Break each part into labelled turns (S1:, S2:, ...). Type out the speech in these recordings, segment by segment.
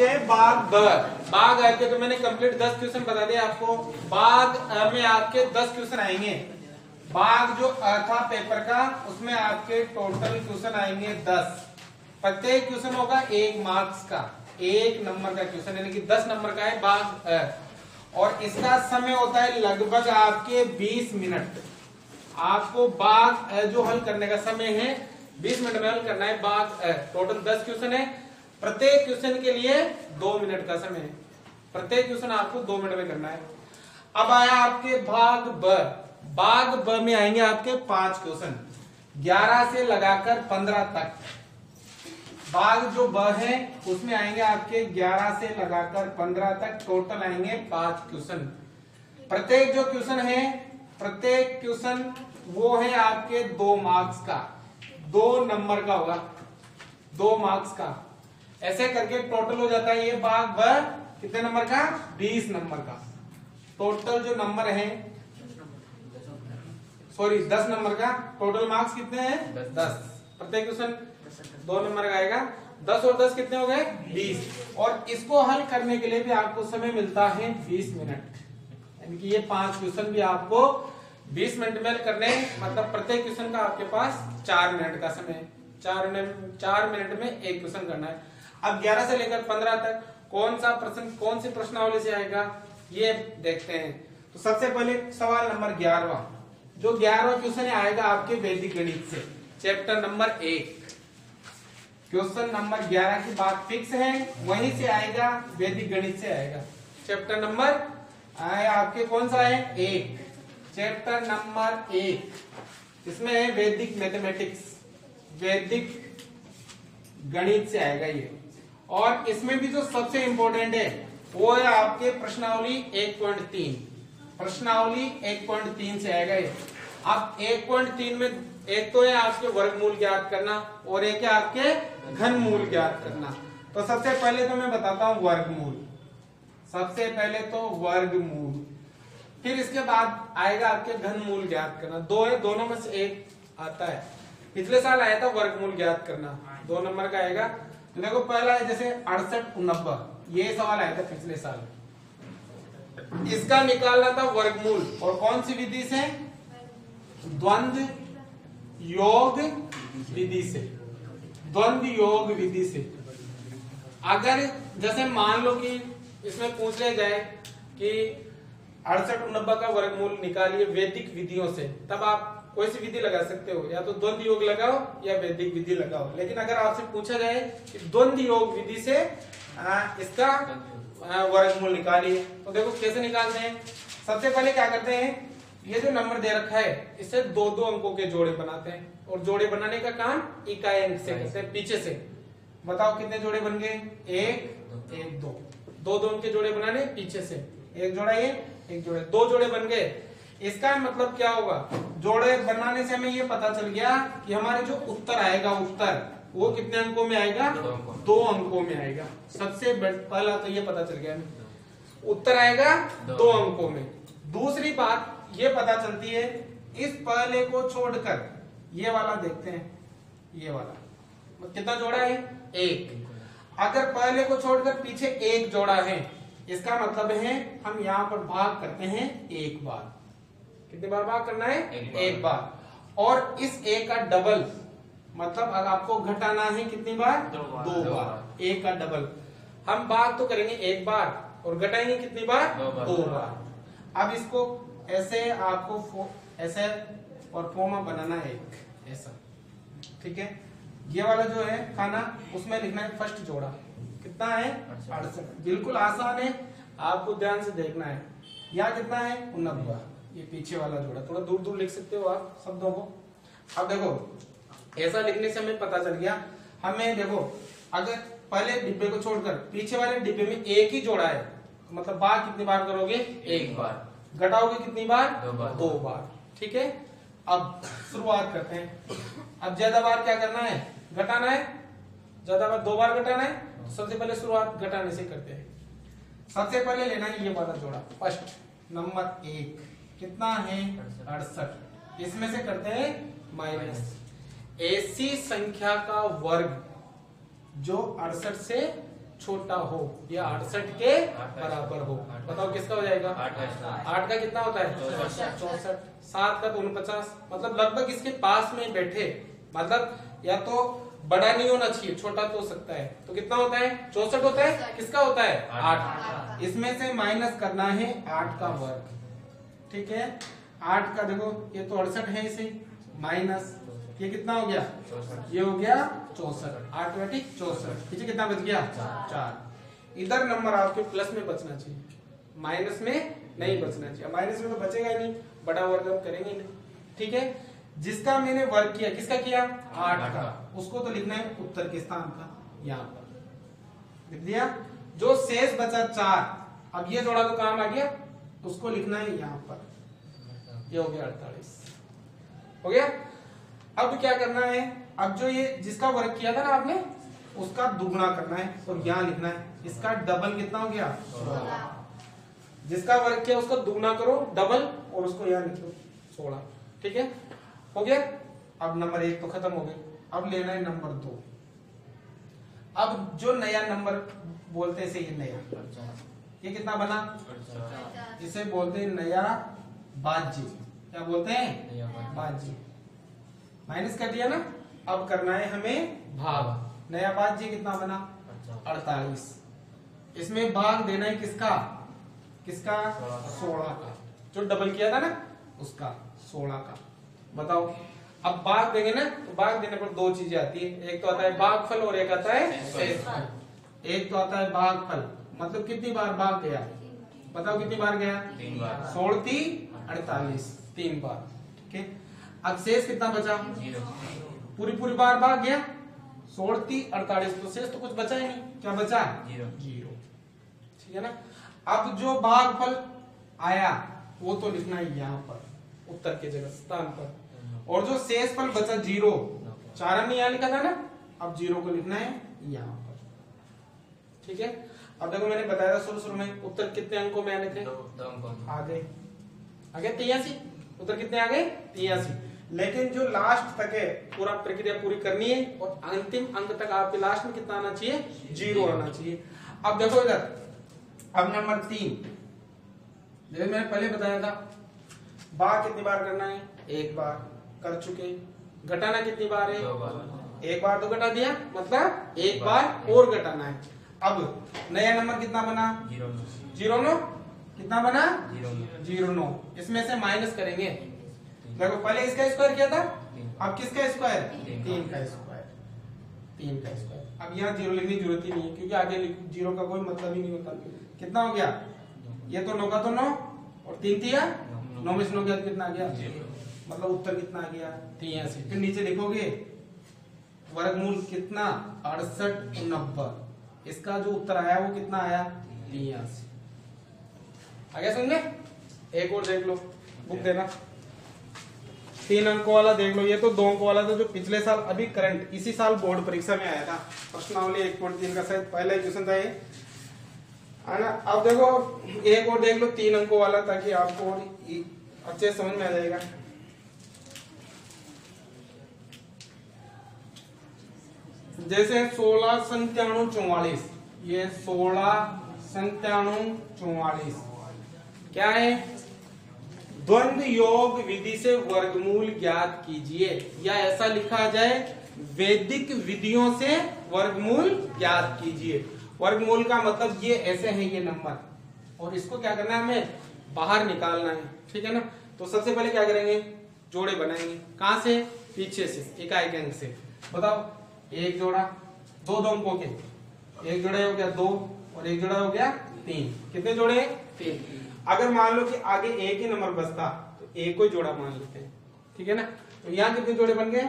S1: आपके बाग ब, बाग अ के तो मैंने कंप्लीट 10 क्वेश्चन बता दिया आपको। बाग अ में आपके 10 क्वेश्चन आएंगे। बाग जो अ था पेपर का, उसमें आपके टोटल क्वेश्चन आएंगे 10। प्रत्येक क्वेश्चन होगा 1 मार्क्स का, 1 नंबर का क्वेश्चन, यानी कि 10 नंबर का है बाग अ। और इसका समय होता है लगभग आपके 20 मिनट। आपको बाग अ जो हल करने का समय है 20 मिनट में हल करना है बाग अ। टोटल 10 क्वेश्चन है, प्रत्येक क्वेश्चन के लिए 2 मिनट का समय है। प्रत्येक क्वेश्चन आपको 2 मिनट में करना है। अब आया आपके भाग ब। बाग ब में आएंगे आपके 5 क्वेश्चन, 11 से लगाकर 15 तक। बाग जो ब है उसमें आएंगे आपके 11 से लगाकर 15 तक, टोटल आएंगे 5 क्वेश्चन। प्रत्येक जो क्वेश्चन है, प्रत्येक क्वेश्चन वो है आपके 2 मार्क्स का, 2 नंबर का होगा, 2 मार्क्स का। ऐसे करके टोटल हो जाता है ये बाग ब कितने नंबर का, 20 नंबर का। टोटल जो नंबर है, सॉरी 10 नंबर का। टोटल मार्क्स कितने हैं, 10। प्रत्येक क्वेश्चन 2 नंबर का आएगा। 10 और 10 कितने हो गए, 20। और इसको हल करने के लिए भी आपको समय मिलता है 20 मिनट, यानी कि ये 5 क्वेश्चन भी आपको 20 मिनट में करने, मतलब प्रत्येक क्वेश्चन का आपके पास 4 मिनट का समय, 4 मिनट में एक क्वेश्चन करना है। अब 11 से लेकर 15 तक कौन सा प्रश्न, कौन सी प्रश्नावली से आएगा, ये देखते हैं। तो सबसे पहले सवाल नंबर 11वां, जो 11वां क्वेश्चन आएगा आपके वैदिक गणित से, चैप्टर नंबर 1। क्वेश्चन नंबर 11 की बात फिक्स है, वहीं से आएगा, वैदिक गणित से आएगा। चैप्टर नंबर आया आपके कौन सा है, 1। चैप्टर नंबर 1 इसमें है वैदिक मैथमेटिक्स, वैदिक गणित से आएगा ये। और इसमें भी जो सबसे इंपॉर्टेंट है वो है आपके प्रश्नावली 1.3। प्रश्नावली 1.3 से आएगा ये। अब 1.3 में एक तो है आपके वर्गमूल ज्ञात करना और एक है आपके घनमूल ज्ञात करना। तो सबसे पहले तो मैं बताता हूं वर्गमूल। सबसे पहले तो वर्गमूल, फिर इसके बाद आएगा आपके घनमूल ज्ञात करना। 2 है, दोनों में से एक आता है। पिछले साल आया था वर्गमूल ज्ञात करना, 2 नंबर का आएगा। तो देखो पहला है जैसे 68 49, ये सवाल आया था पिछले साल। इसका निकालना था वर्गमूल, और कौन सी विधि से, द्वंद्व योग विधि से, द्वंद्व योग विधि से। अगर जैसे मान लो कि इसमें पूछ लिया जाए कि 68 49 का वर्गमूल निकालिए वैदिक विधियों से, तब आप कोई सी विधि लगा सकते हो, या तो द्वंद्व योग लगाओ या वैदिक विधि लगाओ। लेकिन अगर आपसे पूछा जाए कि द्वंद्व योग विधि से इसका वर्गमूल निकालिए, तो देखो कैसे निकालते हैं। सबसे पहले क्या करते हैं, ये जो नंबर दे रखा है इससे 2-2 अंकों के जोड़े बनाते हैं, और जोड़े बनाने का काम इकाई अंक से करते हैं, पीछे से। बताओ कितने जोड़े बन गए, 1 1 2, 2 अंक के जोड़े बनाने पीछे से, एक जोड़ा ये, एक जोड़े, 2 जोड़े बन गए। इसका मतलब क्या होगा, जोड़े बनाने से हमें ये पता चल गया कि हमारे जो उत्तर आएगा, उत्तर वो कितने अंकों में आएगा, 2 अंकों में आएगा। सबसे पहला तो ये पता चल गया, उत्तर आएगा 2 अंकों में। दूसरी बात ये पता चलती है, इस पहले को छोड़कर ये वाला देखते हैं, ये वाला कितना जोड़ा है, 1। अगर पहले को छोड़कर पीछे 1 जोड़ा है, इसका मतलब है हम यहाँ पर भाग करते हैं 1 बार। कितने बार भाग करना है, 1 बार। और इस 1 का डबल, मतलब अगर आपको घटाना है कितनी बार, 2 बार। 1 का डबल हम भाग तो करेंगे 1 बार, और घटाएंगे कितनी बार, 2 बार। अब इसको ऐसे आपको ऐसे और फॉर्मा बनाना है एक ऐसा, ठीक है। ये वाला जो है खाना, उसमें लिखना है फर्स्ट जोड़ा, कितना है, 68। बिल्कुल आसान है, आपको ध्यान से देखना है। यहाँ कितना है, 49, ये पीछे वाला जोड़ा। थोड़ा दूर दूर लिख सकते हो आप शब्दों को। अब देखो ऐसा लिखने से हमें पता चल गया, हमें देखो अगर पहले डिब्बे को छोड़कर पीछे वाले डिब्बे में 1 ही जोड़ा है, तो मतलब बार कितनी बार करोगे, 1 बार। घटाओगे कितनी बार, 2 बार, ठीक है। अब शुरुआत करते हैं। अब ज्यादा बार क्या करना है, घटाना है, ज्यादा बार 2 बार घटाना है। तो सबसे पहले शुरुआत घटाने से करते हैं। सबसे पहले लेना है ये वाला जोड़ा, फर्स्ट नंबर 1 कितना है, 68। इसमें से करते हैं माइनस। ऐसी संख्या का वर्ग जो 68 से छोटा हो या 68 के बराबर हो। बताओ किसका हो जाएगा? 8 का कितना होता है? 64। 7 का 49, मतलब लगभग इसके पास में बैठे, मतलब या तो बड़ा नहीं होना चाहिए, छोटा तो हो सकता है। तो कितना होता है? 64 होता है। किसका होता है? 8। इसमें से माइनस करना है 8 का वर्ग, ठीक है। 8 का देखो ये तो 68 है, इसे माइनस ये कितना हो गया? ये हो गया 64। 8 बटे 64, पीछे कितना बच गया? 4। इधर नंबर आपके प्लस में बचना चाहिए, माइनस में नहीं बचना चाहिए। माइनस में तो बचेगा ही नहीं, बड़ा वर्ग हम करेंगे नहीं, ठीक है। जिसका मैंने वर्ग किया, किसका किया? 8 का, उसको तो लिखना है उत्तर के स्थान का, यहाँ पर लिख दिया। जो शेष बचा 4, अब ये जोड़ा तो काम आ गया, उसको लिखना है यहाँ पर, ये हो गया 48 हो गया। अब क्या करना है? अब जो ये जिसका वर्ग किया था ना आपने, उसका दुगुना करना है और यहाँ लिखना है इसका डबल। कितना हो गया? 16। जिसका वर्ग किया उसका दुगुना करो, डबल, और उसको यहाँ लिखो 16, ठीक है, हो गया। अब नंबर 1 तो खत्म हो गया, अब लेना है नंबर 2। अब जो नया नंबर बोलते हैं, ये नया, ये कितना बना? इसे बोलते हैं नया बाजी। क्या बोलते हैं? बाजी। माइनस कर दिया ना, अब करना है हमें भाग। नया बाजी कितना बना? 48। इसमें भाग देना है किसका? किसका? 16 का, जो डबल किया था ना उसका, 16 का। बताओ, अब भाग देंगे ना, तो भाग देने पर दो चीजें आती है, एक तो आता है भागफल और एक आता है शेषफल। एक तो आता है भागफल, मतलब कितनी बार भाग गया, बताओ कितनी बार गया?
S2: 3 बार।
S1: 16 3 48, 3 बार, ठीक है। अब शेष कितना बचा?
S2: 0।
S1: पूरी पूरी बार भाग गया, 16 3 48, तो शेष तो कुछ बचा ही नहीं। क्या बचा?
S2: 0,
S1: ठीक है ना। अब जो भागफल आया वो तो लिखना है यहाँ पर, उत्तर के जगह स्थान पर, और जो शेषफल बचा 0, 4 हमने यहाँ लिखा था ना, अब 0 को लिखना है यहाँ पर, ठीक है। अब देखो मैंने बताया था शुरू में उत्तर कितने अंकों में आने थे?
S2: 2 अंकों में।
S1: आ गए 83। उत्तर कितने आ गए? 83। लेकिन जो लास्ट तक है, पूरा प्रक्रिया पूरी करनी है और अंतिम अंक तक आपके लास्ट में कितना आना चाहिए? 0 आना चाहिए। अब देखो इधर, अब नंबर 3, जैसे मैंने पहले बताया था, भाग कितनी बार करना है? 1 बार कर चुके। घटाना कितनी बार है?
S2: 2 बार।
S1: 1 बार तो घटा दिया, मतलब 1 बार और घटाना है। अब नया नंबर कितना बना? 0 कितना बना? 0 इसमें से माइनस करेंगे। देखो पहले इसका स्क्वायर किया था, अब किसका स्क्वायर? 3 का स्क्वायर। 3 का स्क्वायर। अब यहाँ 0 लिखने की जरूरत ही नहीं है, क्योंकि आगे 0 का कोई मतलब ही नहीं होता। कितना हो गया? ये तो 9 का तो 9 और 3 दिया, 9 में से 9 गया कितना आ गया? 0। मतलब उत्तर कितना आ गया? 83। फिर नीचे लिखोगे वर्गमूल कितना? 68 90। इसका जो उत्तर आया वो कितना आया? 83। आगे सुन ले, एक और देख लो, बुक देना, 3 अंकों वाला देख लो। ये तो 2 अंकों वाला था, जो पिछले साल अभी करंट इसी साल बोर्ड परीक्षा में आया था, प्रश्नावली 1.3 का शायद पहला क्वेश्चन था ये, है ना। अब देखो एक और देख लो 3 अंकों वाला, ताकि आपको अच्छे समझ में आ जाएगा। जैसे 16 97 44, ये 16 97 44 क्या है? द्वंद्व योग विधि से वर्गमूल ज्ञात कीजिए, या ऐसा लिखा जाए वैदिक विधियों से वर्गमूल ज्ञात कीजिए। वर्गमूल का मतलब ये ऐसे है ये नंबर, और इसको क्या करना है? हमें बाहर निकालना है, ठीक है ना। तो सबसे पहले क्या करेंगे? जोड़े बनाएंगे। कहां से? पीछे से, इकाई अंक से। बताओ, एक जोड़ा 2 अंकों के, एक जोड़ा हो गया 2 और एक जोड़ा हो गया 3। कितने जोड़े? 3। अगर मान लो कि आगे एक ही नंबर बचता तो एक को जोड़ा मान लेते हैं, ठीक है ना। तो यहाँ कितने जोड़े बन गए?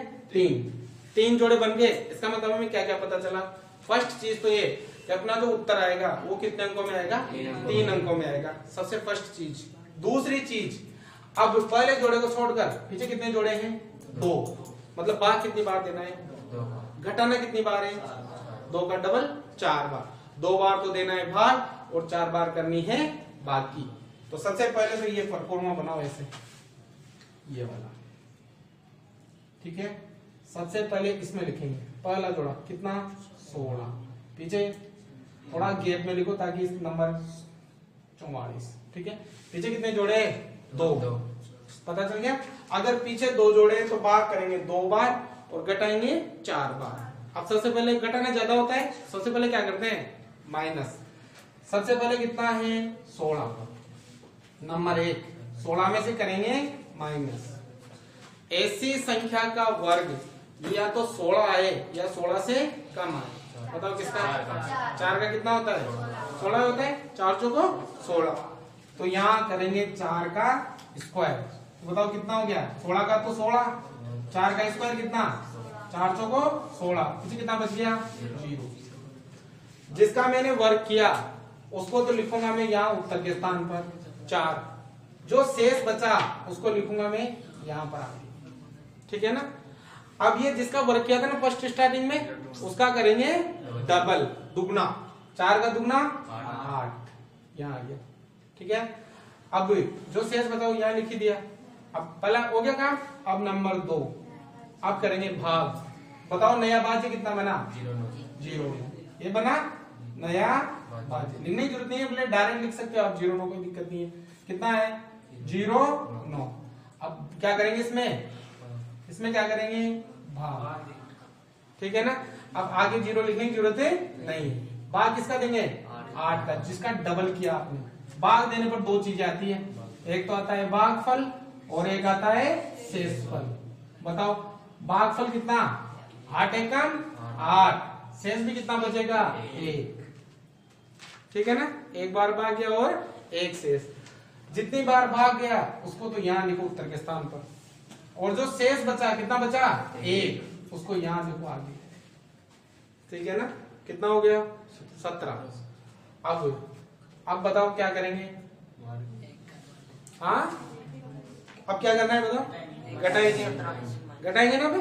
S1: 3 जोड़े बन गए। इसका मतलब हमें क्या क्या पता चला? फर्स्ट चीज तो ये कि अपना जो उत्तर आएगा वो कितने अंकों में आएगा? 3 अंकों में आएगा, सबसे फर्स्ट चीज। दूसरी चीज, अब पहले जोड़े को छोड़कर पीछे कितने जोड़े हैं? 2, मतलब भाग कितनी बार देना है?
S2: 2।
S1: घटाना कितनी बार है? 2 का डबल 4 बार। 2 बार तो देना है भाग और 4 बार करनी है बाकी। तो सबसे पहले तो ये फॉर्मूला बनाओ ऐसे, ये वाला, ठीक है। सबसे पहले इसमें लिखेंगे पहला जोड़ा कितना? 16, पीछे थोड़ा गैप में लिखो ताकि इस नंबर 44, ठीक है। पीछे कितने जोड़े? 2। पता चल गया। अगर पीछे 2 जोड़े तो भाग करेंगे 2 बार और घटाएंगे 4 बार। अब सबसे पहले घटाना ज्यादा होता है, सबसे पहले क्या करते हैं? माइनस। सबसे पहले कितना है? 16। नंबर 1, 16 में से करेंगे माइनस। ऐसी संख्या का वर्ग या तो 16 आए या 16 से कम आए। बताओ किसका? 4 का कितना होता है? 16 होता है। 4 चौको 16। तो यहाँ करेंगे 4 का स्क्वायर। तो बताओ कितना हो गया? 16 का तो 16, 4 का स्क्वायर कितना? 4 चौको 16। पीछे कितना बच गया? 0। जिसका मैंने वर्ग किया उसको तो लिखूंगा मैं यहाँ उत्तर के स्थान पर 4। जो शेष बचा उसको लिखूंगा मैं यहाँ पर आगे, ठीक है ना। अब ये जिसका वर्ग किया था ना फर्स्ट स्टार्टिंग में, उसका करेंगे डबल, दुगना। 4 का दुगना 8, यहाँ आ गया, ठीक है। अब जो शेष बताओ यहाँ लिख दिया। अब पहला हो गया काम। अब नंबर 2, अब करेंगे भाग। बताओ नया भाज्य कितना बना? 0। ये बना नया भाज्य। लिखने की जरूरत नहीं है, बोले डायरेक्ट लिख सकते हो आप 0 9, कोई दिक्कत नहीं है। कितना है? 0 9। अब क्या करेंगे इसमें क्या करेंगे? भाग, ठीक है ना। अब आगे 0 लिखने की जरूरत है नहीं। भाग किसका देंगे? 8 का, जिसका डबल किया आपने। भाग देने पर 2 चीजें आती है, एक तो आता है भागफल और एक आता है शेषफल। बताओ भागफल कितना? 8 एकम 8, शेष भी कितना बचेगा? 1, ठीक है ना। एक बार भाग गया और एक शेष। जितनी बार भाग गया उसको तो यहाँ लिखो उत्तर के स्थान पर, और जो शेष बचा कितना बचा? 1, उसको यहां लिखो आगे, ठीक है ना। कितना हो गया? 17। अब बताओ क्या करेंगे? हाँ, अब क्या करना है बताओ? घटाएंगे ना भाई।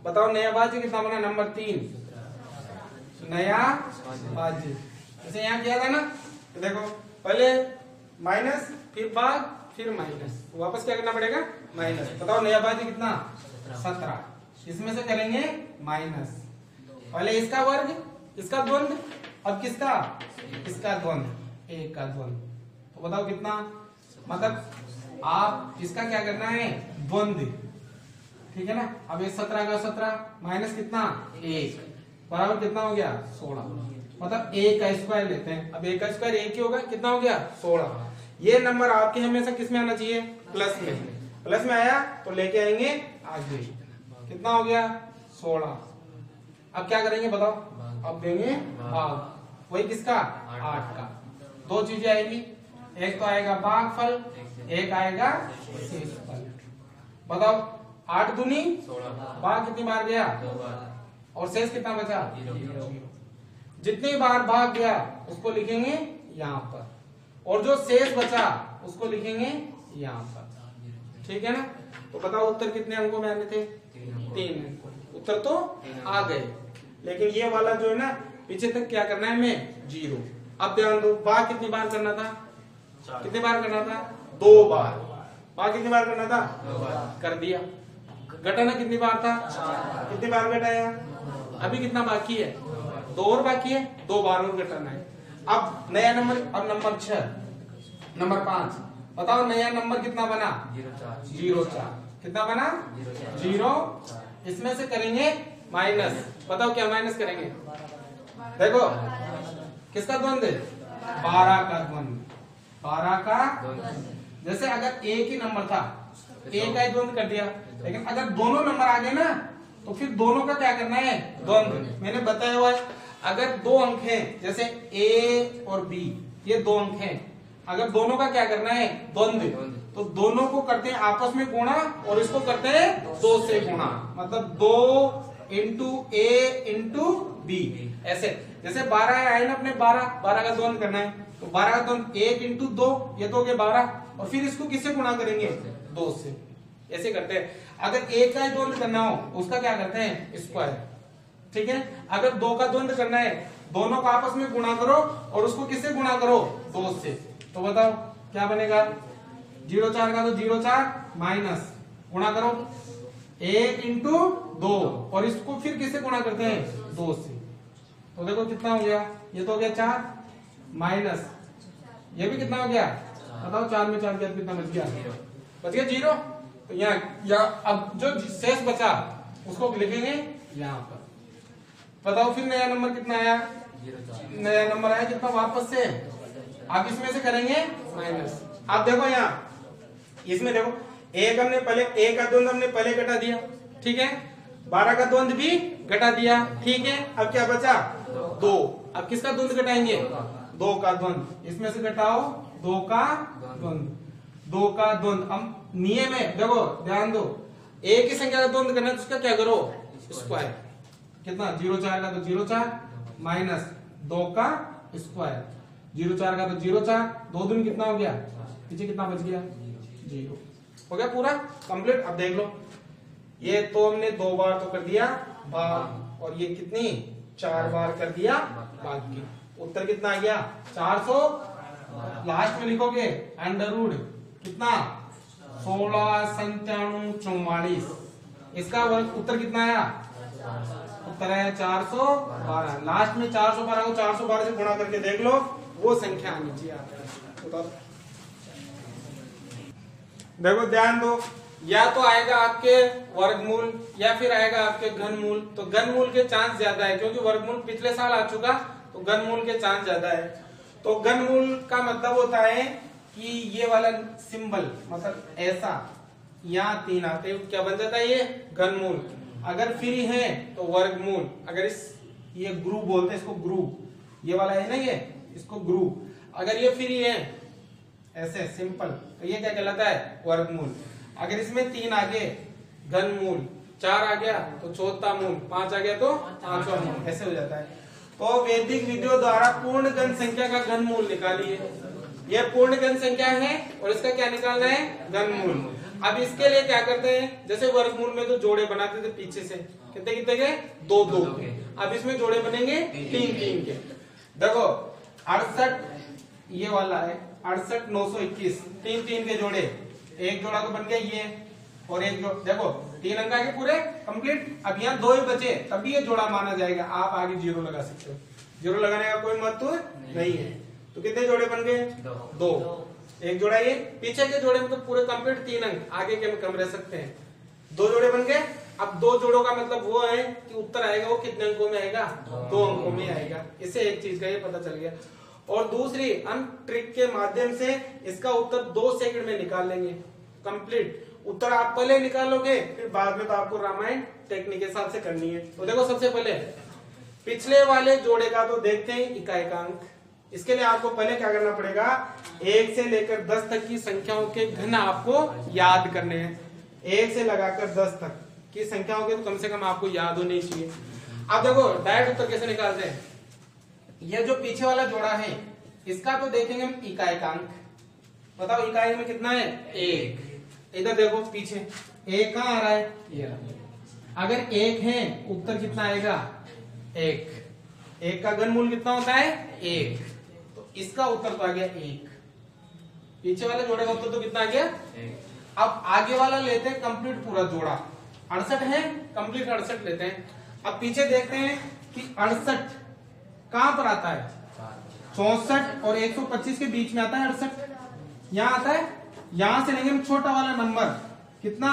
S1: बताओ नया भाज्य कितना बना? नंबर 3, नया भाज्य। जैसे यहाँ किया था ना, तो देखो पहले माइनस, फिर भाग, फिर माइनस, वापस क्या करना पड़ेगा? माइनस। बताओ नया भाज्य कितना? 17। इसमें से करेंगे माइनस। पहले इसका वर्ग, इसका द्वंद, अब किसका? इसका द्वंद, 1 का द्वंद। तो बताओ कितना? मतलब आप इसका क्या करना है? द्वंद, ठीक है ना। अब ये 17 का 17 माइनस कितना? 1 बराबर कितना हो गया? 16। मतलब 1 का स्क्वायर लेते हैं। अब 1 का स्क्वायर 1 ही होगा, कितना हो गया? 16। ये नंबर आपके हमेशा किस में आना चाहिए? प्लस में। प्लस में आया तो लेके आएंगे आगे। कितना हो गया? 16। अब क्या करेंगे बताओ? अब देंगे भाग। वही किसका? 8 का। 2 चीजें आएंगी, एक तो आएगा भागफल, एक आएगा शेषफल। बताओ 8 दूनी 16, भाग कितनी बार गया? 2 बार, और शेष कितना बचा? 0। जितनी बार भाग गया उसको लिखेंगे यहाँ पर, और जो शेष बचा उसको लिखेंगे यहाँ पर, ठीक है ना। तो बताओ उत्तर कितने अंकों में आने थे? 3 अंक। उत्तर तो आ गए, लेकिन ये वाला जो है ना पीछे तक क्या करना है हमें? 0। अब ध्यान दो, भाग कितनी बार करना था? कितनी बार करना था? 2 बार। भाग कितनी बार करना था? 2 बार। कर दिया। घटाना कितनी बार था? 4। कितनी बार घटाया? अभी कितना बाकी है? 2 और बाकी है, 2 बार और घटाना है। अब नया नंबर, अब नंबर 6, नंबर 5। बताओ नया नंबर कितना बना? 0,4। कितना बना? 0,4। इसमें से करेंगे माइनस। बताओ क्या माइनस करेंगे? देखो किसका द्वंद? 12 का द्वंद। 12 का जैसे अगर एक ही नंबर था, एक का ही द्वंद कर दिया, लेकिन अगर दोनों नंबर आ गए ना तो फिर दोनों का क्या करना है? द्वंद। मैंने बताया हुआ है, अगर 2 अंक हैं, जैसे ए और बी, ये 2 अंक हैं, अगर दोनों का क्या करना है? द्वंद, तो दोनों को करते हैं आपस में गुणा और इसको करते हैं 2 से गुणा, मतलब 2 इंटू ए इंटू बी। ऐसे जैसे 12 आए ना अपने 12 का द्वंद करना है, तो 12 का द्वंद 1 इंटू 2, ये तो हो गया 12, और फिर इसको किससे गुणा करेंगे? 2 से। ऐसे करते हैं। अगर 1 का द्वंद करना हो उसका क्या करते हैं? स्क्वायर, ठीक है। अगर 2 का द्वंद करना है, दोनों को आपस में गुणा करो और उसको किससे गुणा करो? 2 से। तो बताओ क्या बनेगा? 0,4 का तो 0,4 माइनस, गुणा करो 1 इंटू 2, और इसको फिर किससे गुणा करते हैं? 2 से। तो देखो कितना हो गया, ये तो हो गया 4 माइनस ये भी कितना हो गया बताओ, 4 में 4 कितना बच गया? बच गया 0। तो यहाँ अब जो शेष बचा उसको लिखेंगे यहाँ पर। बताओ फिर नया नंबर कितना आया? नया नंबर आया कितना वापस से? आप इसमें से करेंगे माइनस। आप देखो यहाँ इसमें देखो एक हमने पहले, एक का द्वंद्व हमने पहले घटा दिया, ठीक है, 12 का द्वंद्व भी घटा दिया, ठीक है। अब क्या बचा? 2। अब किसका द्वंद्व घटाएंगे? 2 का द्वंद्व। इसमें से घटाओ 2 का द्वंद्व, 2 का द्वंद्व। अब नियम है देखो, ध्यान दो, एक ही संख्या का द्वंद्व करना है तो उसका क्या करो? स्क्वायर। कितना? 0 4 का तो 0 4 माइनस 2 का स्क्वायर, 0 4 का तो 0 4, 2 दूनी कितना हो गया? पीछे कितना बच गया? 0। हो गया पूरा कंप्लीट। अब देख लो, ये तो हमने 2 बार तो कर दिया भाग, और ये कितनी 4 बार कर दिया भाग की। उत्तर कितना आ गया? 400। लास्ट में लिखोगे अंडर रूट कितना? 16 97 44। इसका वर्ग उत्तर कितना आया? उत्तर है 412। लास्ट में 412 को 412 से गुणा करके देख लो, वो संख्या आनी चाहिए। देखो ध्यान दो, या तो आएगा आपके वर्गमूल या फिर आएगा आपके घनमूल। तो घनमूल के चांस ज्यादा है, क्योंकि वर्गमूल पिछले साल आ चुका, तो घनमूल के चांस ज्यादा है। तो घनमूल का मतलब होता है कि ये वाला सिंबल मतलब ऐसा, यहाँ 3 आते हैं, क्या बन जाता है? ये घनमूल। अगर फ्री है तो वर्गमूल। अगर इस ये ग्रुप बोलते हैं इसको, ग्रुप, ये वाला है ना ये, इसको ग्रुप। अगर ये फ्री है ऐसे सिंपल, तो ये क्या कहलाता है? वर्गमूल। अगर इसमें 3 आ गए घनमूल, 4 आ गया तो चौथा मूल, 5 आ गया तो पांचवा मूल, ऐसे हो जाता है। तो वैदिक विधियों द्वारा पूर्ण घन संख्या का घनमूल निकालिए। ये पूर्ण घन संख्या है और इसका क्या निकालना है? घनमूल। अब इसके लिए क्या करते हैं, जैसे वर्गमूल में तो जोड़े बनाते थे पीछे से, कितने कितने के? 2 2 के। अब इसमें जोड़े बनेंगे 3 3 के। देखो 68 ये वाला है, 68 921, 3 3 के जोड़े, एक जोड़ा तो बन गया ये, और एक जोड़ा देखो 3 अंक के पूरे कंप्लीट। अब यहाँ 2 ही बचे, तभी ये जोड़ा माना जाएगा। आप आगे 0 लगा सकते हो, 0 लगाने का कोई महत्व नहीं है। तो कितने जोड़े बन गए? 2। एक जोड़ा ये, पीछे के जोड़े में तो पूरे कंप्लीट 3 अंक, आगे के में कम रह सकते हैं। 2 जोड़े बन गए। अब 2 जोड़ों का मतलब वो है कि उत्तर आएगा वो कितने अंकों में आएगा? 2 अंकों में आएगा। इससे एक चीज का ये पता चल गया। और दूसरी अंक ट्रिक के माध्यम से इसका उत्तर 2 सेकंड में निकाल लेंगे कंप्लीट। उत्तर आप पहले निकालोगे, फिर बाद में तो आपको रामायण टेक्निक के हिसाब से करनी है। तो देखो सबसे पहले पिछले वाले जोड़े का तो देखते हैं इकाई का अंक। इसके लिए आपको पहले क्या करना पड़ेगा? 1 से लेकर 10 तक की संख्याओं के घन आपको याद करने हैं। 1 से लगाकर 10 तक की संख्याओं के तो कम से कम आपको याद होनी चाहिए। अब देखो डायरेक्ट उत्तर कैसे निकालते हैं। ये जो पीछे वाला जोड़ा है इसका तो देखेंगे हम इकाई का अंक। बताओ इकाई में कितना है? 1। इधर देखो पीछे 1 कहाँ आ रहा है? ये। अगर 1 है उत्तर कितना आएगा? 1। 1 का घनमूल कितना होता है? 1। तो इसका उत्तर तो आ गया 1। पीछे वाले जोड़े का उत्तर तो कितना आ गया? 1। अब आगे वाला लेते हैं कंप्लीट पूरा जोड़ा। 68 है, कंप्लीट 68 लेते हैं। अब पीछे देखते हैं कि 68 कहां पर आता है? 64 और 125 के बीच में आता है 68। यहां आता है, यहां से लेंगे हम छोटा वाला नंबर कितना?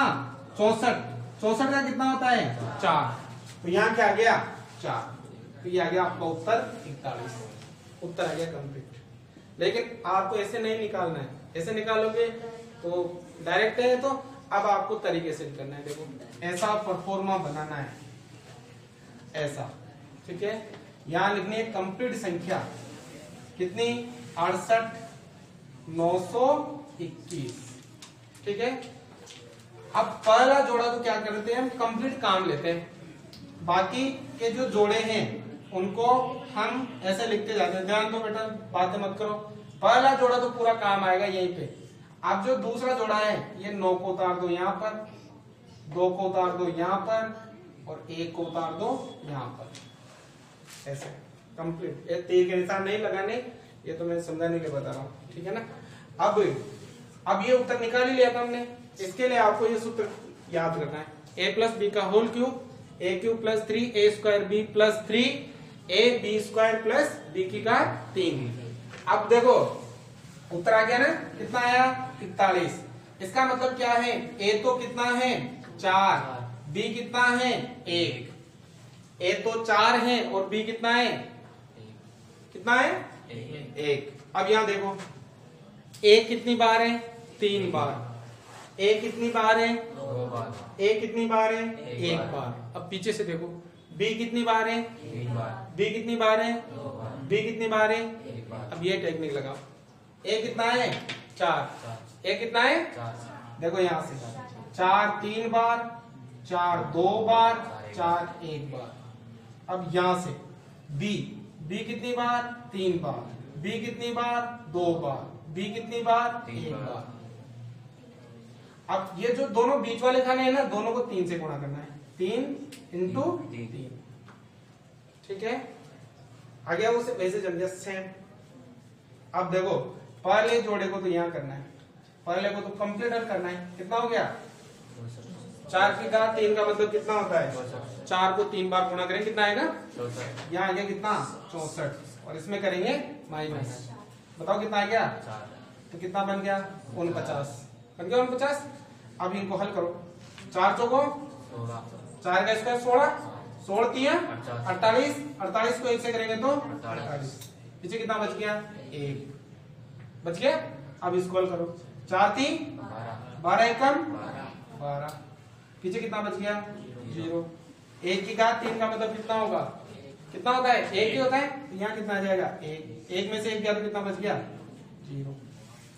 S1: 64। 64 का कितना होता है? 4। तो यहां क्या आ गया? 4। तो ये आ गया आपका उत्तर 41। उत्तर आ गया कंप्लीट। लेकिन आपको ऐसे नहीं निकालना है, ऐसे निकालोगे तो डायरेक्ट है। तो अब आपको तरीके से करना है। देखो ऐसा परफॉर्मा बनाना है, ऐसा, ठीक है। यहां लिखनी है कंप्लीट संख्या कितनी? 68 921, ठीक है। अब पहला जोड़ा तो क्या करते हैं हम? कंप्लीट काम लेते हैं। बाकी के जो जोड़े हैं उनको हम ऐसे लिखते जाते हैं। ध्यान दो बेटा, बातें मत करो। पहला जोड़ा तो पूरा काम आएगा यहीं पे। अब जो दूसरा जोड़ा है ये 9 को उतार दो यहाँ पर, 2 को उतार दो यहाँ पर, और 1 को उतार दो यहाँ पर, ऐसे कंप्लीट। ये तीर के निशान नहीं लगाने, ये तो मैं समझाने के बता रहा हूँ, ठीक है ना। अब ये उत्तर निकाल ही लिया था हमने। इसके लिए आपको ये सूत्र याद करना है। a + b का whole cube, a³ + 3a² b + 3 a b square plus b की घात 3। अब देखो उत्तर आ गया ना, कितना आया 41। इसका मतलब क्या है, ए तो कितना है 4, बी कितना है 1। ए तो 4 है और बी कितना है, कितना है 1। अब यहां देखो ए कितनी बार है 3 बार, ए कितनी बार है
S2: 2 बार,
S1: ए कितनी बार है 1
S2: बार।
S1: बार। अब पीछे से देखो बी कितनी बार है
S2: 1 बार,
S1: बी कितनी बार है
S2: 2 बार,
S1: बी कितनी बार है
S2: 1 बार।
S1: अब ये टेक्निक लगाओ, ए कितना है 4, ए कितना है
S2: 4,
S1: देखो यहां से 4 3 बार, 4 2 बार, 4 1 बार। अब यहां से बी, बी कितनी बार 3 बार, बी कितनी बार 2 बार, बी कितनी बार 1 बार। अब ये जो दोनों बीच वाले खाने हैं ना, दोनों को 3 से गुणा करना है, 3 इंटू 3। ठीक है, आ गया उसे वैसे चल गया सेम। अब देखो पहले जोड़े को तो यहां करना है, पहले को तो कंप्लीटर करना है। कितना हो गया 4 की घात 3 का मतलब कितना होता है, 4 को 3 बार गुणा करेंगे कितना आएगा
S2: 64,
S1: यहाँ आ गया कितना 64 और इसमें करेंगे माइनस। बताओ कितना आ गया,
S2: 4,
S1: तो कितना बन गया 49 बन गया 49। अब इनको हल करो, 4 चौको
S2: 16,
S1: 4 का स्क्वायर 16, 16 3
S2: 48,
S1: 48 को 1 से करेंगे तो
S2: 48।
S1: पीछे कितना बच गया 1 बच गया। अब इसको हल करो, 4 3
S2: 12,
S1: 12 एकम
S2: 12,
S1: 12, पीछे कितना बच गया 0। 1 की घात 3 का मतलब कितना होगा, कितना होता है 1 ही होता है, तो यहाँ कितना आ जाएगा 1, 1 में से 1 गया तो कितना बच गया 0।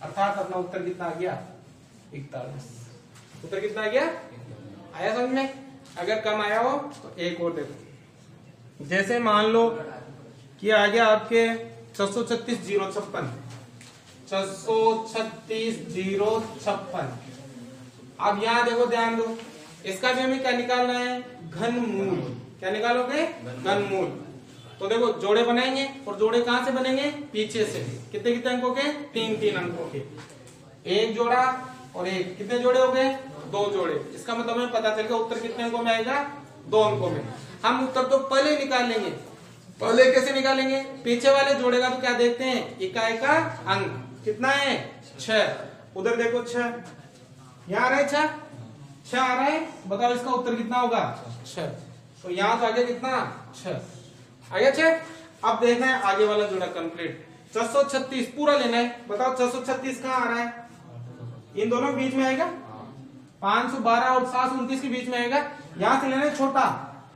S1: अर्थात अपना उत्तर कितना आ गया 41। उत्तर कितना आ गया, आया समझ में। अगर कम आया हो तो एक और देखो, जैसे मान लो कि आ गया आपके 636 056, 636 056। अब यहां देखो ध्यान दो, इसका भी हमें क्या निकालना है घनमूल। क्या निकालोगे घनमूल। तो देखो जोड़े बनाएंगे और जोड़े कहां से बनेंगे, पीछे से। कितने कितने अंकों के, 3 अंकों के। एक जोड़ा और एक, कितने जोड़े हो गए 2 जोड़े। इसका मतलब हमें पता चल गया उत्तर कितने अंकों में आएगा 2 अंकों में। हम उत्तर तो पहले निकाल लेंगे। पहले कैसे निकालेंगे, पीछे वाले जोड़े का तो क्या देखते हैं, इकाई का अंक कितना है 6। उधर देखो 6, यहाँ आ रहा है 6 आ रहा है। बताओ इसका उत्तर कितना होगा 6। तो यहाँ तो आ गया कितना 6 आ गया 6। अब देखना है आगे वाला जोड़ा कंप्लीट। 636 पूरा लेना है। बताओ 636 कहाँ आ रहा है, इन दोनों के बीच में आएगा, 512 और 729 के बीच में आएगा। यहां से लेना है छोटा,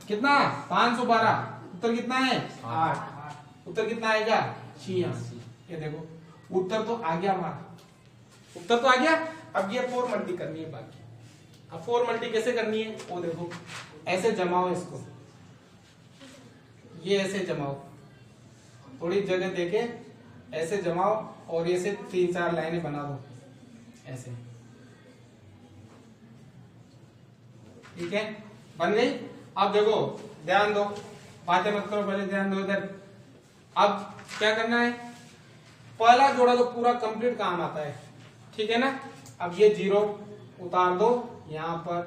S1: कितना 512। उत्तर कितना है 8। उत्तर कितना आएगा 86। ये देखो उत्तर तो आ गया हमारा, उत्तर तो आ गया। अब ये फॉर्मलिटी करनी है बाकी। अब फॉर्मलिटी कैसे करनी है वो देखो, ऐसे जमाओ इसको, ये ऐसे जमाओ, थोड़ी जगह देके ऐसे जमाओ और ये से 3-4 लाइनें बना दो ऐसे। ठीक है बन गई। अब देखो ध्यान दो, बातें मत करो, पहले ध्यान दो इधर। अब क्या करना है, पहला जोड़ा तो पूरा कंप्लीट काम आता है, ठीक है ना। अब ये 0 उतार दो यहाँ पर,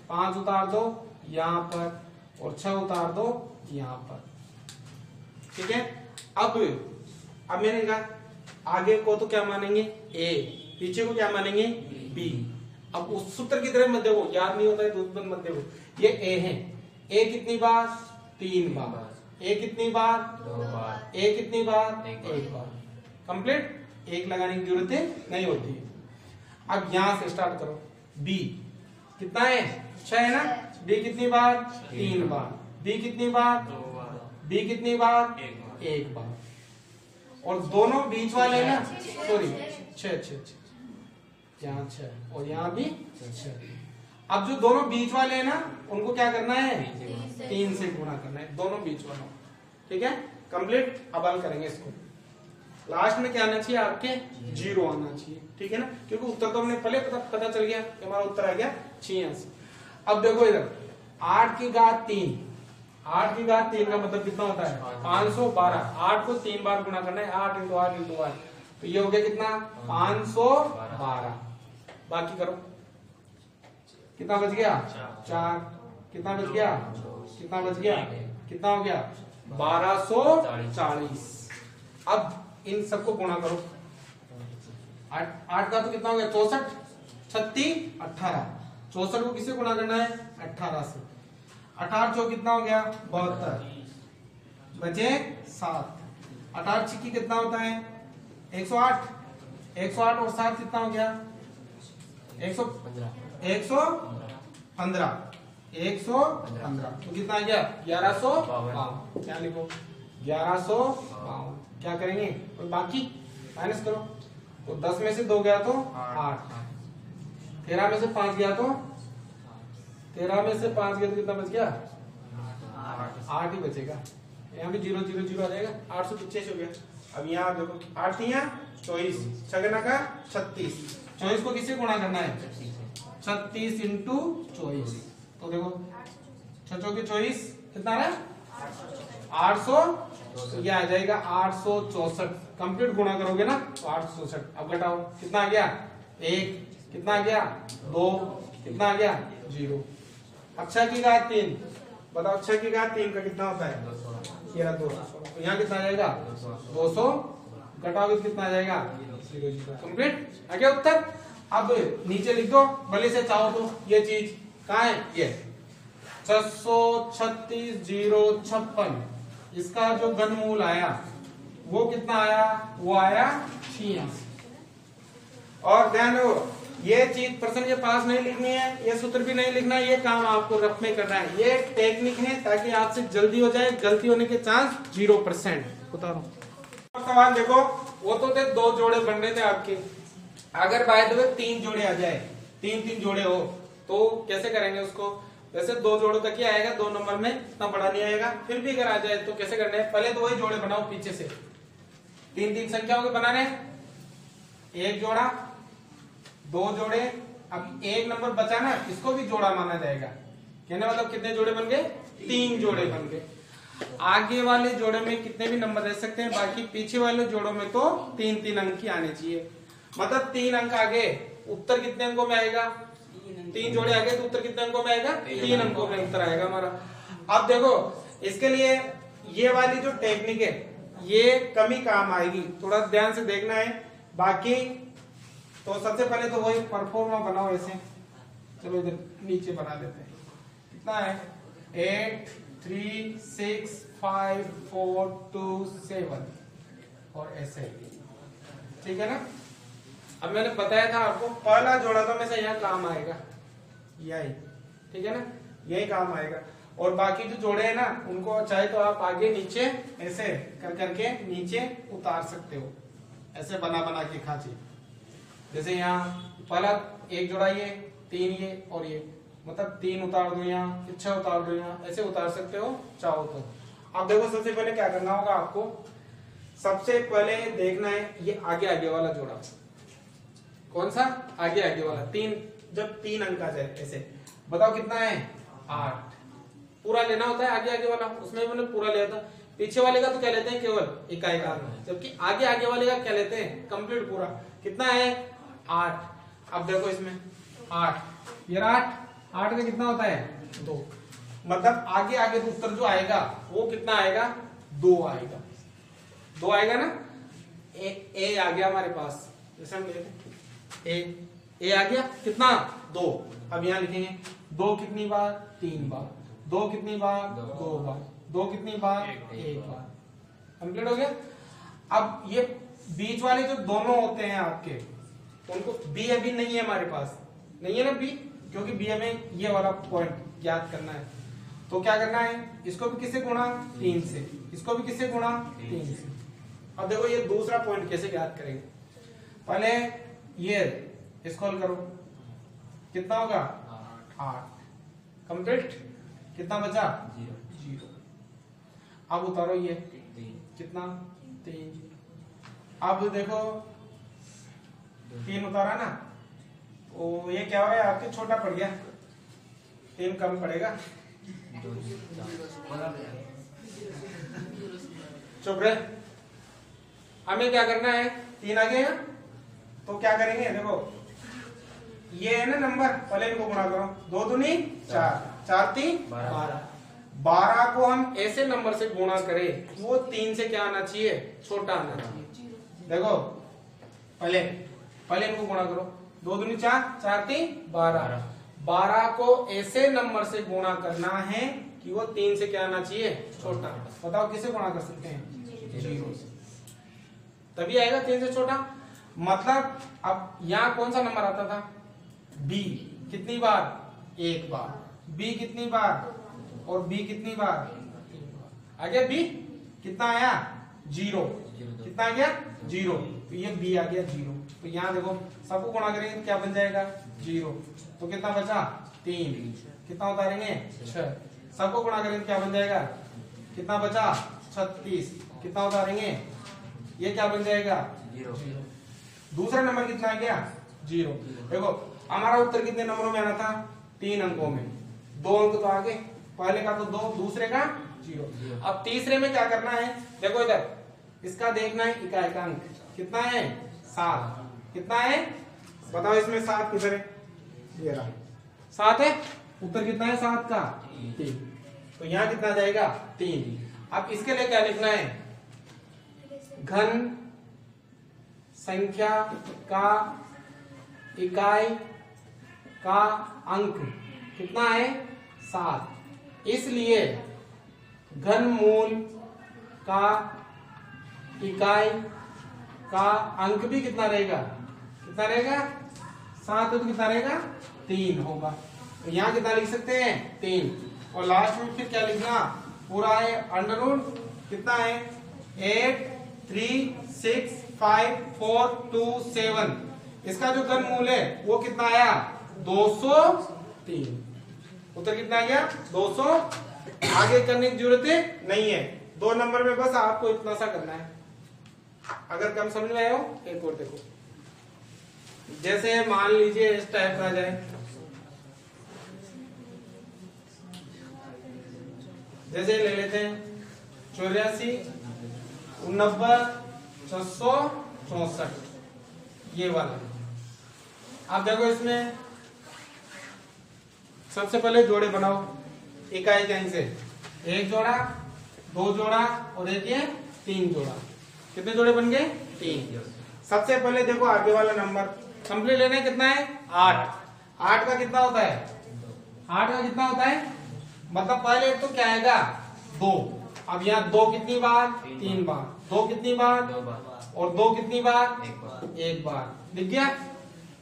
S1: 5 उतार दो यहाँ पर और 6 उतार दो यहाँ पर, ठीक है। अब मैंने कहा आगे को तो क्या मानेंगे A, पीछे को क्या मानेंगे B। अब उस सूत्र की तरफ मत देखो, याद नहीं होता है तो मत देखो। ये A है, A कितनी बार 3 बार, A कितनी बार
S2: 2 बार,
S1: A कितनी बार
S2: एक बार।
S1: 1 बार। कंप्लीट, 1 लगाने की जरूरत नहीं होती है। अब यहां से स्टार्ट करो, B कितना है 6 है ना, B कितनी बार 3 बार, B कितनी बार
S2: 2 बार,
S1: B कितनी बार
S2: 1 बार,
S1: 1 बार। और दोनों बीच वाले ना, सॉरी 6 यहाँ 6 और यहाँ भी 6। अब जो दोनों बीच वाले हैं ना, उनको क्या करना है 3 से गुणा करना है, दोनों बीच वालों। ठीक है कंप्लीट। अब हल करेंगे इसको, लास्ट में क्या आना चाहिए आपके 0 आना चाहिए, ठीक है ना, क्योंकि उत्तर तो हमने पहले पता चल गया कि हमारा उत्तर आ गया 86। अब देखो इधर 8 की घात 3, 8 की घात 3 का मतलब कितना होता है 512। 8 को 3 बार गुणा करना है, 8 × 8 × 8, तो ये हो गया कितना 512। बाकी करो, कितना बच गया 4, कितना बच गया, कितना बच गया, कितना हो गया 1240। अब इन सबको गुणा करो। 8 का तो कितना हो गया 64, 36, 18। 64 को किससे गुणा करना है 18 से। 18 चौक कितना हो गया 72, बचे 7। 18 छिक्की कितना होता है 108। 108 और 7 कितना हो गया 115। 115 तो कितना आ गया 1152। क्या लिखो 1152। क्या करेंगे और बाकी माइनस करो। तो 10 में से 2 गया तो 8, 13 में से 5 गया तो 13 में से 5 गया तो कितना बच गया 8 ही बचेगा। यहाँ भी 0 0 0 आ जाएगा। 885 हो गया। अब यहाँ देखो 8 थी यहाँ 24, 6 का 36। 24 को किससे गुणा करना है 36 इंटू 24। तो देखो 6 चौके 24 कितना है 800। तो ये आ जाएगा 864। कंप्लीट गुणा करोगे ना तो 864। अब घटाओ कितना आ गया 1, कितना आ गया 2, कितना आ गया 0। अब 6 की घात 3 बताओ 6 की घात 3 का कितना होता है 216। तो यहाँ कितना आ जाएगा 200। घटाओगे तो कितना आ जाएगा 0। कंप्लीट आ गया उत्तर। अब नीचे लिख दो भले से चाहो तो। ये चीज कहाँ है ये 636,056। इसका जो घनमूल आया वो कितना आया वो आया 86। और ध्यान रखो ये चीज प्रश्न के पास नहीं लिखनी है, ये सूत्र भी नहीं लिखना है, ये काम आपको रफ में करना है। ये टेक्निक है ताकि आपसे जल्दी हो जाए, गलती होने के चांस 0%। उतारो सवाल देखो। वो तो थे 2 जोड़े बन रहे थे आपके। अगर बाय द वे 3 जोड़े आ जाए, 3 जोड़े हो तो कैसे करेंगे उसको। वैसे 2 जोड़ों तक ही आएगा, 2 नंबर में इतना बड़ा नहीं आएगा। फिर भी अगर आ जाए तो कैसे करना है पहले तो वही जोड़े बनाओ पीछे से। 3 संख्याओं के बनाने 1 जोड़ा 2 जोड़े। अब 1 नंबर बचा ना इसको भी जोड़ा माना जाएगा। कहने मतलब कितने जोड़े बन गए 3 जोड़े बन गए। आगे वाले जोड़े में कितने भी नंबर रह सकते हैं, बाकी पीछे वाले जोड़ों में तो 3 अंक ही आने चाहिए। मतलब 3 अंक आगे उत्तर कितने अंकों में आएगा 3 जोड़े आगे तो उत्तर कितने अंकों में आएगा 3 अंकों में उत्तर आएगा हमारा। अब देखो इसके लिए ये वाली जो टेक्निक है ये कम ही काम आएगी, थोड़ा ध्यान से देखना है। बाकी तो सबसे पहले तो वही परफॉर्मा बनाओ ऐसे। चलो इधर नीचे बना देते हैं। कितना है 8 3 6 5 4 2 7 और ऐसे ठीक है ना। अब मैंने बताया था आपको पहला जोड़ा तो हमेशा यहाँ काम आएगा यही, ठीक है ना, यही काम आएगा। और बाकी जो जोड़े हैं ना उनको चाहे तो आप आगे नीचे ऐसे कर करके नीचे उतार सकते हो, ऐसे बना बना के खांचे। जैसे यहाँ पहला 1 जोड़ा ये 3 ये और ये, मतलब 3 उतार दो यहाँ, फिर 6 उतार दो यहाँ, ऐसे उतार सकते हो चाहो तो। अब देखो सबसे पहले क्या करना होगा आपको, सबसे पहले देखना है ये आगे आगे वाला जोड़ा। कौन सा आगे आगे वाला 3, जब 3 अंक आ जाए ऐसे बताओ कितना है 8। पूरा लेना होता है आगे आगे वाला, उसमें मैंने पूरा लिया था। पीछे वाले का तो क्या लेते हैं केवल इकाई का, जबकि आगे आगे वाले का क्या लेते हैं कंप्लीट पूरा। कितना है 8। अब देखो इसमें 8 ये 8 का कितना होता है 2, मतलब आगे आगे तो उत्तर जो आएगा वो कितना आएगा 2 आएगा। 2 आएगा ना। ए आ गया हमारे पास, जैसे हम लेते ए आ गया कितना 2। अब यहाँ लिखेंगे 2 कितनी बार 3 बार, 2 कितनी बार 2 बार, 2 कितनी बार 1 बार। कंप्लीट हो गया। अब ये बीच वाले जो दोनों होते हैं आपके उनको बी अभी नहीं है हमारे पास, नहीं है ना बी, क्योंकि बी हमें ये वाला पॉइंट ज्ञात करना है। तो क्या करना है इसको भी किससे गुणा 3 से, इसको भी किससे गुणा 3 से। अब देखो ये दूसरा पॉइंट कैसे ज्ञात करेंगे। पहले ये इसको हल करो, कितना होगा 8। कंप्लीट। कितना बचा 0। अब उतारो ये कितना 3। अब देखो 3 उतारा ना, तो ये क्या हो रहा है आपके छोटा पड़ गया, 3 कम पड़ेगा। चुप रहे। हमें क्या करना है 3 आ गए, तो क्या करेंगे देखो ये है ना नंबर, पहले इनको गुणा करो। 2 दूनी 4, 4 3 12, 12 को हम ऐसे नंबर से गुणा करें वो 3 से क्या आना चाहिए, छोटा आना चाहिए। देखो पहले इनको गुणा करो, 2 दूनी 4, 4 3 12। 12 को ऐसे नंबर से गुणा करना है कि वो 3 से क्या आना चाहिए, छोटा। बताओ किसे गुणा कर सकते हैं, 0 से, तभी आएगा 3 से छोटा। मतलब अब यहाँ कौन सा नंबर आता था, b कितनी बार, 1 बार, b कितनी बार, और b कितनी बार, 3 बार। आ गया b, कितना आया 0, कितना आ गया 0, तो ये b आ गया 0। तो यहाँ देखो सबको गुणा करेंगे तो क्या बन जाएगा 0, तो कितना बचा 3, कितना उतारेंगे 6, सबको गुणा करेंगे तो क्या बन जाएगा, कितना बचा 36, कितना उतारेंगे, ये क्या बन जाएगा 0। दूसरा नंबर कितना आ गया 0। देखो हमारा उत्तर कितने नंबरों में आना था, 3 अंकों में, 2 अंक तो आगे, पहले का तो 2, दूसरे का 0। अब तीसरे में क्या करना है, देखो इधर इसका देखना है इकाई का अंक कितना है 7, कितना है बताओ, इसमें 7 किधर है, ये रहा 7 है, उत्तर कितना है 7 का 3, तो यहाँ कितना जाएगा 3। अब इसके लिए क्या लिखना है, घन संख्या का इकाई का अंक कितना है 7, इसलिए घनमूल का इकाई का अंक भी कितना रहेगा, कितना रहेगा 7 है, तो कितना रहेगा 3 होगा। तो यहाँ कितना लिख सकते हैं 3, और लास्ट में फिर क्या लिखना, पूरा है अंडररूट, कितना है 8 3 6 5 4 2 7, इसका जो घनमूल है वो कितना आया 203, उत्तर कितना आ गया 200। आगे करने की जरूरत नहीं है, 2 नंबर में बस आपको इतना सा करना है। अगर कम समझ में आया हो एक और देखो, जैसे मान लीजिए इस टाइप का आ जाए, जैसे ले लेते हैं 84 89 664, ये वाला। आप देखो इसमें सबसे पहले जोड़े बनाओ इकाई इकाई से, 1 जोड़ा 2 जोड़ा और एक ये 3 जोड़ा, कितने जोड़े बन गए 3। सबसे पहले देखो आगे वाला नंबर कंप्लीट लेना है, कितना है 8 का कितना होता है, 8 का कितना होता है, मतलब पहले तो क्या आएगा 2, अब यहाँ 2 कितनी बार 3 बार, 2 कितनी बार
S2: 2 बार,
S1: और 2 कितनी बार
S2: 1
S1: बार, दिख गया।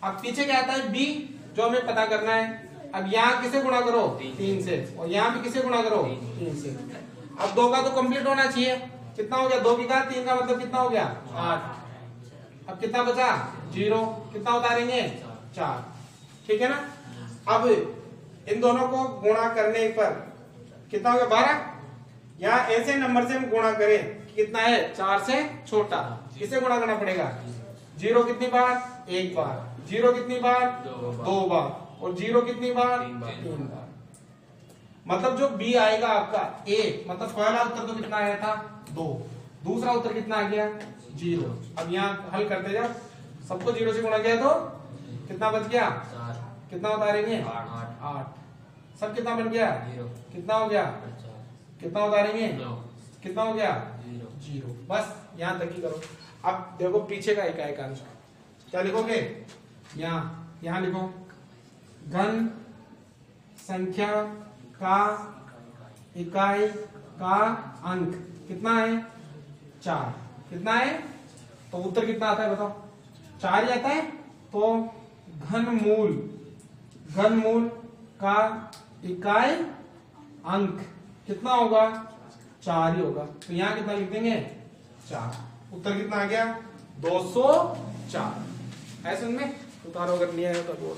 S1: अब पीछे क्या आता है b, जो हमें पता करना है। अब यहाँ किसे गुणा करो 3 से, और यहाँ भी किसे गुणा करो 3 से। अब 2 का तो कंप्लीट होना चाहिए, कितना हो गया 2 की घात 3 का मतलब कितना हो गया 8। अब कितना बचा 0, कितना उतारेंगे 4, ठीक है ना। अब इन दोनों को गुणा करने पर कितना हो गया 12। यहाँ ऐसे नंबर से हम गुणा करें कितना है 4 से छोटा, किसे गुणा करना पड़ेगा, 0 कितनी बार 1 बार, 0 कितनी बार 2 बार, और 0 कितनी बार 3 बार। मतलब जो b आएगा आपका a, मतलब पहला उत्तर तो कितना आया था 2, दूसरा उत्तर कितना आ गया 0। अब यहाँ हल करते जाओ, सबको 0 से गुणा किया तो कितना बच गया
S2: 4,
S1: कितना उतारेंगे 8, सब कितना बन गया
S2: 0,
S1: कितना हो गया, कितना उतारेंगे
S2: 9,
S1: कितना हो गया
S2: 0।
S1: बस यहाँ तक ही करो। अब देखो पीछे का इकाई का अंश क्या लिखोगे, यहाँ लिखो घन संख्या का इकाई का अंक कितना है 4, कितना है, तो उत्तर कितना आता है बताओ 4 ही आता है। तो घनमूल का इकाई अंक कितना होगा 4 ही होगा, तो यहाँ कितना लिख देंगे 4, उत्तर कितना आ गया 204। ऐसे उनमें उतारो, अगर नहीं आया तो बोल